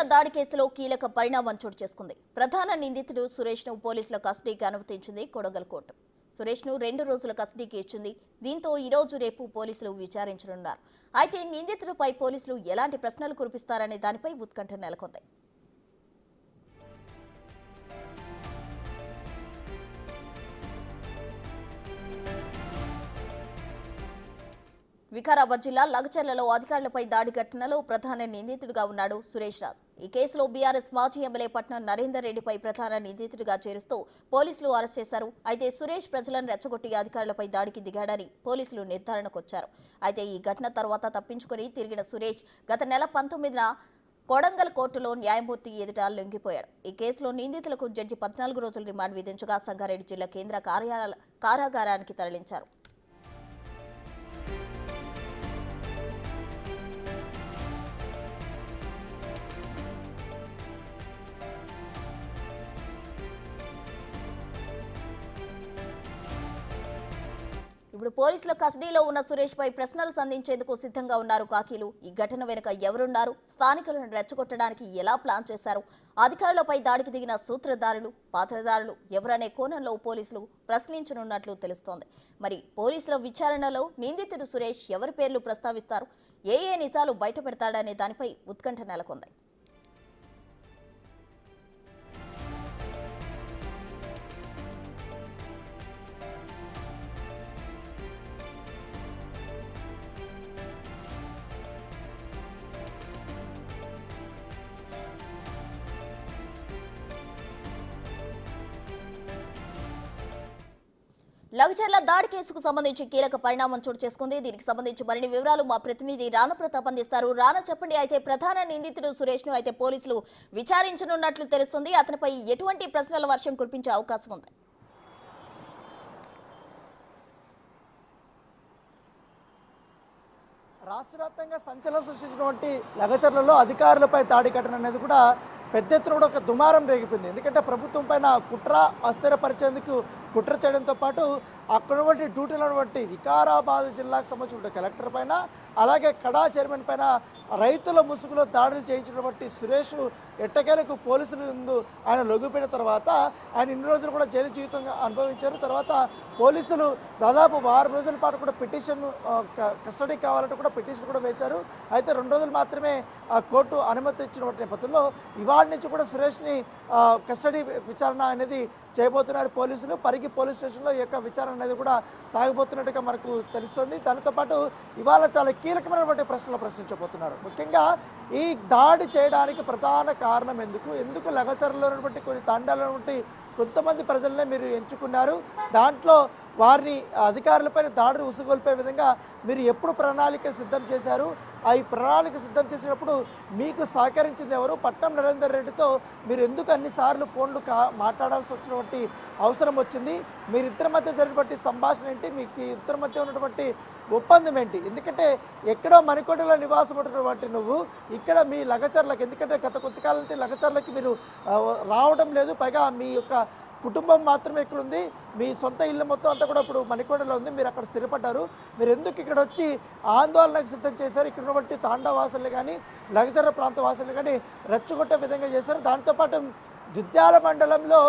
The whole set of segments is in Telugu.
లగచర్ల దాడి కేసులో కీలక పరిణామం చోటు చేసుకుంది. ప్రధాన నిందితుడు సురేష్ ను పోలీసుల కస్టడీకి అనుమతించింది కొడంగల్ కోర్టు. సురేష్ ను 2 రోజుల కస్టడీకి ఇచ్చింది. దీంతో ఈ రోజు రేపు పోలీసులు విచారించనున్నారు. అయితే నిందితుడిపై పోలీసులు ఎలాంటి ప్రశ్నలు కురిపిస్తారనే దానిపై ఉత్కంఠ నెలకొంది. వికారాబాద్ జిల్లా లగచర్లలో అధికారులపై దాడి ఘటనలో ప్రధాన నిందితుడిగా ఉన్నాడు సురేష్ రాజ్. ఈ కేసులో బీఆర్ఎస్ మాజీ ఎమ్మెల్యే పట్నం నరేందర్ రెడ్డిపై ప్రధాన నిందితుడిగా చేరుస్తూ పోలీసులు అరెస్ట్ చేశారు. అయితే సురేష్ ప్రజలను రెచ్చగొట్టి అధికారులపై దాడికి దిగాడని పోలీసులు నిర్ధారణకొచ్చారు. అయితే ఈ ఘటన తర్వాత తప్పించుకుని తిరిగిన సురేష్ గత నెల 19న కొడంగల్ కోర్టులో న్యాయమూర్తి ఎదుట లొంగిపోయాడు. ఈ కేసులో నిందితులకు జడ్జి 14 రోజుల రిమాండ్ విధించగా సంగారెడ్డి జిల్లా కేంద్ర కారాగారానికి తరలించారు. ఇప్పుడు పోలీసుల కస్టడీలో ఉన్న సురేష్ పై ప్రశ్నలు సంధించేందుకు సిద్ధంగా ఉన్నారు కాకీలు. ఈ ఘటన వెనుక ఎవరున్నారు, స్థానికులను రెచ్చగొట్టడానికి ఎలా ప్లాన్ చేశారు, అధికారులపై దాడికి దిగిన సూత్రధారులు, పాత్రధారులు ఎవరనే కోణంలో పోలీసులు ప్రశ్నించనున్నట్లు తెలుస్తోంది. మరి పోలీసుల విచారణలో నిందితుడు సురేష్ ఎవరి పేర్లు ప్రస్తావిస్తారు, ఏ నిజాలు బయటపెడతాడనే దానిపై ఉత్కంఠ నెలకొంది. లగచర్ల దాడి కేసుకు సంబంధించి కీలక పరిణామం చోటు చేసుకుంది. దీనికి సంబంధించి మరిన్ని వివరాలు మా ప్రతినిధి రానా ప్రతాప్ అందిస్తారు. రానా, చెప్పండి. అయితే ప్రధాన నిందితుడు సురేష్ ను అయితే పోలీసులు విచారించనున్నట్లు తెలుస్తుంది. అతనిపై ఎటువంటి ప్రశ్నల వర్షం కురిపించే అవకాశం ఉంది? రాష్ట్ర వ్యాప్తంగా సంచలనం సృష్టించినటువంటి లగచర్లలో అధికారులపై దాడి ఘటన అనేది కూడా పెద్ద ఎత్తున కూడా ఒక దుమారం రేగిపోయింది. ఎందుకంటే ప్రభుత్వం పైన కుట్ర అస్థిరపరిచేందుకు కుట్ర చేయడంతో పాటు అక్కడ ఉన్నటువంటి డ్యూటీలో ఉన్నటువంటి వికారాబాద్ జిల్లాకు సంబంధించిన కలెక్టర్ పైన, అలాగే కడా చైర్మన్ పైన రైతుల ముసుగులో దాడులు చేయించినటువంటి సురేష్ ఎట్టకేలకు పోలీసుల ముందు ఆయన లొంగిపోయిన తర్వాత ఆయన ఇన్ని రోజులు కూడా జైలు జీవితంగా అనుభవించారు. తర్వాత పోలీసులు దాదాపు 6 రోజుల పాటు కూడా పిటిషన్ కస్టడీ కావాలంటే కూడా పిటిషన్ కూడా వేశారు. అయితే 2 రోజులు మాత్రమే కోర్టు అనుమతి ఇచ్చినటువంటి నేపథ్యంలో ఇవాళ నుంచి కూడా సురేష్ని కస్టడీ విచారణ అనేది చేయబోతున్నారు పోలీసులు. పరిగి పోలీస్ స్టేషన్లో ఈ యొక్క విచారణ అనేది కూడా సాగబోతున్నట్టుగా మనకు తెలుస్తుంది. దానితో పాటు ఇవాళ చాలా కీలకమైనటువంటి ప్రశ్నలు ప్రశ్నించబోతున్నారు. ముఖ్యంగా ఈ దాడి చేయడానికి ప్రధాన కారణం ఎందుకు లగచర్లలో ఉన్నటువంటి కొన్ని తండాలలో ఉన్నటువంటి కొంతమంది ప్రజలనే మీరు ఎంచుకున్నారు, దాంట్లో వారిని అధికారులపైన దాడులు ఉసుగొల్పే విధంగా మీరు ఎప్పుడు ప్రణాళిక సిద్ధం చేశారు, ఈ ప్రణాళిక సిద్ధం చేసినప్పుడు మీకు సహకరించింది ఎవరు, పట్నం నరేందర్ రెడ్డితో మీరు ఎందుకు అన్నిసార్లు ఫోన్లు మాట్లాడాల్సి వచ్చినటువంటి అవసరం వచ్చింది, మీరిద్దరి మధ్య జరిగినటువంటి సంభాషణ ఏంటి, మీకు ఇద్దరి మధ్య ఉన్నటువంటి ఒప్పందం ఏంటి? ఎందుకంటే ఎక్కడో మణికొండలో నివాసం ఉన్నటువంటి నువ్వు ఇక్కడ మీ లగచర్లకు, ఎందుకంటే గత కొంతకాలం నుంచి లగచర్లకి మీరు రావడం లేదు, పైగా మీ యొక్క కుటుంబం మాత్రమే ఇక్కడ ఉంది, మీ సొంత ఇల్లు మొత్తం అంతా కూడా ఇప్పుడు మణికొండలో ఉంది, మీరు అక్కడ స్థిరపడ్డారు, మీరు ఎందుకు ఇక్కడ వచ్చి ఆందోళనకు సిద్ధం చేశారు, ఇక్కడ ఉన్నటువంటి తాండవాసులు కానీ లగచర్ల ప్రాంత వాసులు కానీ రెచ్చగొట్టే విధంగా చేశారు. దాంతోపాటు దుద్యాల మండలంలో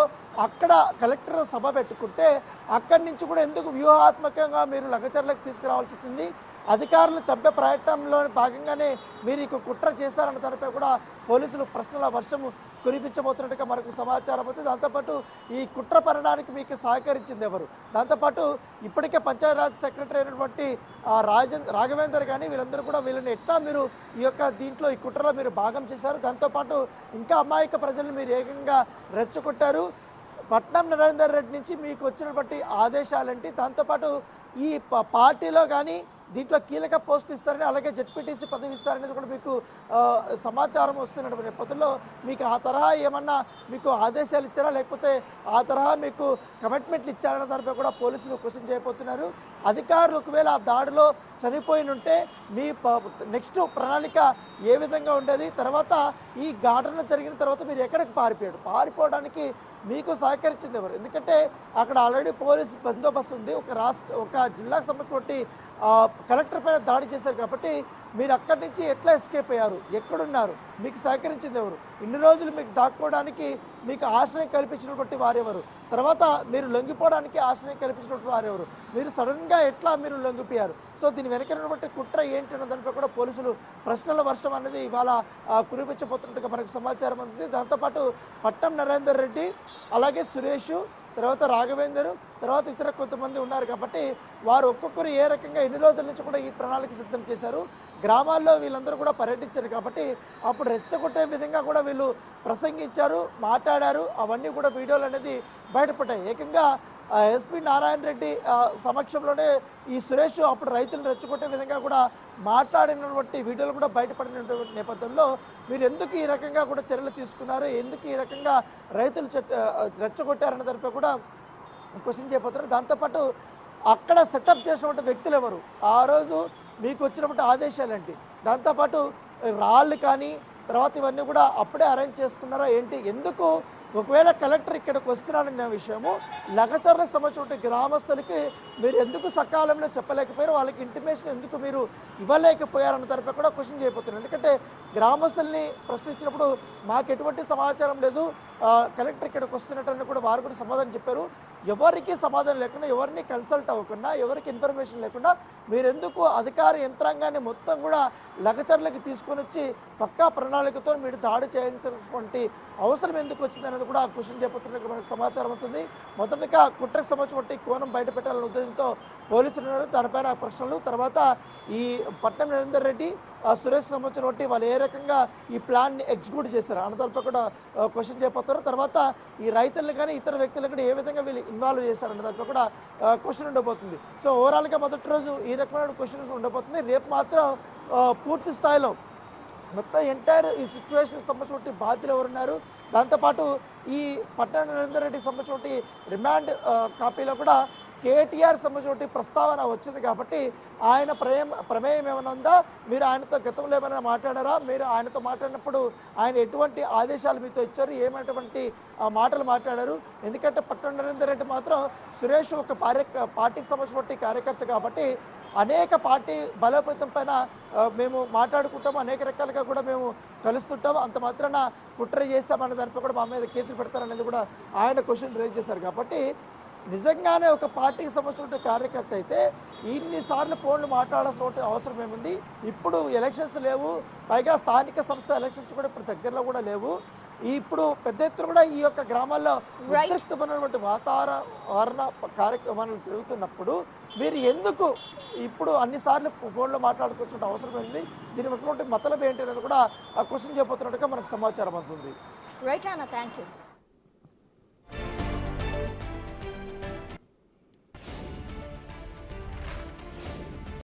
అక్కడ కలెక్టర్ సభ పెట్టుకుంటే అక్కడి నుంచి కూడా ఎందుకు వ్యూహాత్మకంగా మీరు లగచర్లకు తీసుకురావాల్సి వచ్చింది, అధికారులు చంపే ప్రయత్నంలో భాగంగానే మీరు ఇక కుట్ర చేశారన్న దానిపై కూడా పోలీసులు ప్రశ్నల వర్షం కురిపించబోతున్నట్టుగా మనకు సమాచారం అవుతుంది. దాంతోపాటు ఈ కుట్ర పరడానికి మీకు సహకరించింది ఎవరు, దాంతోపాటు ఇప్పటికే పంచాయతీరాజ్ సెక్రటరీ అయినటువంటి రాఘవేందర్ కానీ వీళ్ళందరూ కూడా వీళ్ళని ఎట్లా మీరు ఈ యొక్క దీంట్లో ఈ కుట్రలో మీరు భాగం చేశారు, దాంతోపాటు ఇంకా అమాయక ప్రజలను మీరు ఏకంగా రెచ్చగొట్టారు, పట్నం నరేందర్ రెడ్డి నుంచి మీకు వచ్చినటువంటి ఆదేశాలేంటి, దాంతోపాటు ఈ పార్టీలో కానీ దీంట్లో కీలక పోస్టులు ఇస్తారని, అలాగే జెడ్పీటీసీ పదవి ఇస్తారనేది కూడా మీకు సమాచారం వస్తున్నటువంటి నేపథ్యంలో మీకు ఆ తరహా ఏమన్నా మీకు ఆదేశాలు ఇచ్చారా, లేకపోతే ఆ తరహా మీకు కమిట్మెంట్లు ఇచ్చారన్న దానిపై కూడా పోలీసులు క్వశ్చన్ చేయబోతున్నారు. అధికారులు ఒకవేళ ఆ దాడిలో చనిపోయినుంటే మీ నెక్స్ట్ ప్రణాళిక ఏ విధంగా ఉండేది, తర్వాత ఈ ఘటన జరిగిన తర్వాత మీరు ఎక్కడికి పారిపోవడానికి మీకు సహకరించింది ఎవరు? ఎందుకంటే అక్కడ ఆల్రెడీ పోలీస్ బందోబస్తు ఉంది, ఒక జిల్లాకు సంబంధించినటువంటి కలెక్టర్ పైన దాడి చేశారు కాబట్టి మీరు అక్కడి నుంచి ఎట్లా ఎస్కేప్ అయ్యారు, ఎక్కడున్నారు, మీకు సహకరించింది ఎవరు, ఇన్ని రోజులు మీకు దాక్కోవడానికి మీకు ఆశ్రయం కల్పించినటువంటి వారెవరు, తర్వాత మీరు లొంగిపోవడానికి ఆశ్రయం కల్పించినటువంటి వారెవరు, మీరు సడన్గా ఎట్లా మీరు లొంగిపోయారు, సో దీని వెనకనటువంటి కుట్ర ఏంటి అన్న దానిపై కూడా పోలీసులు ప్రశ్నల వర్షం అనేది ఇవాళ కురిపించబోతున్నట్టుగా మనకు సమాచారం ఉంది. దాంతోపాటు పట్నం నరేందర్ రెడ్డి, అలాగే సురేష్, తర్వాత రాఘవేందర్, తర్వాత ఇతర కొంతమంది ఉన్నారు కాబట్టి వారు ఒక్కొక్కరు ఏ రకంగా ఎన్ని రోజుల నుంచి కూడా ఈ ప్రణాళిక సిద్ధం చేశారు, గ్రామాల్లో వీళ్ళందరూ కూడా పర్యటించారు కాబట్టి అప్పుడు రెచ్చగొట్టే విధంగా కూడా వీళ్ళు ప్రసంగించారు, మాట్లాడారు, అవన్నీ కూడా వీడియోలు అనేది బయటపడ్డాయి. ఏకంగా ఎస్పీ నారాయణ రెడ్డి సమక్షంలోనే ఈ సురేష్ అప్పుడు రైతులను రెచ్చగొట్టే విధంగా కూడా మాట్లాడినటువంటి వీడియోలు కూడా బయటపడినటువంటి నేపథ్యంలో మీరు ఎందుకు ఈ రకంగా కూడా చర్యలు తీసుకున్నారు, ఎందుకు ఈ రకంగా రైతులు రెచ్చగొట్టారన్న దానిపై కూడా క్వశ్చన్ చేయబోతున్నారు. దాంతోపాటు అక్కడ సెటప్ చేసినటువంటి వ్యక్తులు ఎవరు, ఆ రోజు మీకు వచ్చినటువంటి ఆదేశాలు ఏంటి, దాంతోపాటు రాళ్ళు కానీ తర్వాత ఇవన్నీ కూడా అప్పుడే అరేంజ్ చేసుకున్నారా ఏంటి, ఎందుకు ఒకవేళ కలెక్టర్ ఇక్కడికి వస్తున్నాడన్న విషయము లగచర్లకు సంబంధించిన గ్రామస్తులకి మీరు ఎందుకు సకాలంలో చెప్పలేకపోయారు, వాళ్ళకి ఇంటిమేషన్ ఎందుకు మీరు ఇవ్వలేకపోయారన్న తరఫు కూడా క్వశ్చన్ చేయబోతున్నారు. ఎందుకంటే గ్రామస్తుల్ని ప్రశ్నించినప్పుడు మాకు ఎటువంటి సమాచారం లేదు, కలెక్టర్ ఇక్కడికి వస్తున్నట్టని కూడా వారు కూడా సమాధానం చెప్పారు. ఎవరికి సమాధానం లేకుండా, ఎవరిని కన్సల్ట్ అవ్వకుండా, ఎవరికి ఇన్ఫర్మేషన్ లేకుండా మీరెందుకు అధికార యంత్రాంగాన్ని మొత్తం కూడా లగచర్లకి తీసుకొని వచ్చి పక్కా ప్రణాళికతో మీరు దాడి చేయించినటువంటి అవసరం ఎందుకు వచ్చింది అనేది కూడా క్వశ్చన్ చేయబోతున్నట్టు మనకు సమాచారం అవుతుంది. మొదటగా కుట్రకు సంబంధించిన కోణం బయట పెట్టాలనే ఉద్దేశంతో పోలీసులు ఉన్నారు, దానిపైన ప్రశ్నలు, తర్వాత ఈ పట్నం నరేందర్ రెడ్డి, సురేష్ సంబంధించిన వాళ్ళు ఏ రకంగా ఈ ప్లాన్ని ఎగ్జిక్యూట్ చేస్తారు అన్నదానిపై కూడా క్వశ్చన్ చేయబోతారు. తర్వాత ఈ రైతులను కానీ ఇతర వ్యక్తులను కూడా ఏ విధంగా వీళ్ళు ఇన్వాల్వ్ చేశారన్న దానిపై కూడా క్వశ్చన్ ఉండబోతుంది. సో ఓవరాల్గా మొదటి రోజు ఈ రకమైన క్వశ్చన్స్ ఉండబోతుంది. రేపు మాత్రం పూర్తి స్థాయిలో మొత్తం ఎంటైర్ ఈ సిచ్యువేషన్ సంబంధించిన బాధ్యులు ఎవరున్నారు, దాంతోపాటు ఈ పట్నం నరేందర్ రెడ్డికి సంబంధించిన రిమాండ్ కాపీలో కూడా కేటీఆర్ సంబంధించిన ప్రస్తావన వచ్చింది కాబట్టి ఆయన ప్రమేయం ఏమైనా ఉందా, మీరు ఆయనతో గతంలో ఏమైనా మాట్లాడారా, మీరు ఆయనతో మాట్లాడినప్పుడు ఆయన ఎటువంటి ఆదేశాలు మీతో ఇచ్చారు, ఏమైనటువంటి మాటలు మాట్లాడారు, ఎందుకంటే పట్నం నరేందర్ రెడ్డి మాత్రం సురేష్ ఒక పార్టీకి సంబంధించిన కార్యకర్త కాబట్టి అనేక పార్టీ బలోపేతం పైన మేము మాట్లాడుకుంటాము, అనేక రకాలుగా కూడా మేము కలుస్తుంటాము, అంత మాత్రాన కుట్ర చేస్తామనే దానిపై కూడా మా మీద కేసులు పెడతారనేది కూడా ఆయన క్వశ్చన్ రేజ్ చేశారు. కాబట్టి నిజంగానే ఒక పార్టీకి సంబంధించిన కార్యకర్త అయితే ఇన్నిసార్లు ఫోన్లు మాట్లాడాల్సిన అవసరం ఏముంది, ఇప్పుడు ఎలక్షన్స్ లేవు, పైగా స్థానిక సంస్థ ఎలక్షన్స్ కూడా ఇప్పుడు దగ్గరలో కూడా లేవు, ఇప్పుడు పెద్ద ఎత్తున కూడా ఈ యొక్క గ్రామాల్లో ఉద్రిక్తమైనటువంటి వాతావరణ కార్యక్రమాలు జరుగుతున్నప్పుడు మీరు ఎందుకు ఇప్పుడు అన్నిసార్లు ఫోన్లో మాట్లాడుకోవాల్సిన అవసరం ఏంది, దీని ఉన్నటువంటి మతలబ్ ఏంటి అనేది కూడా క్వశ్చన్ చేయబోతున్నట్టుగా మనకు సమాచారం అందుతుంది. రైట్ అన్న, థ్యాంక్ యూ.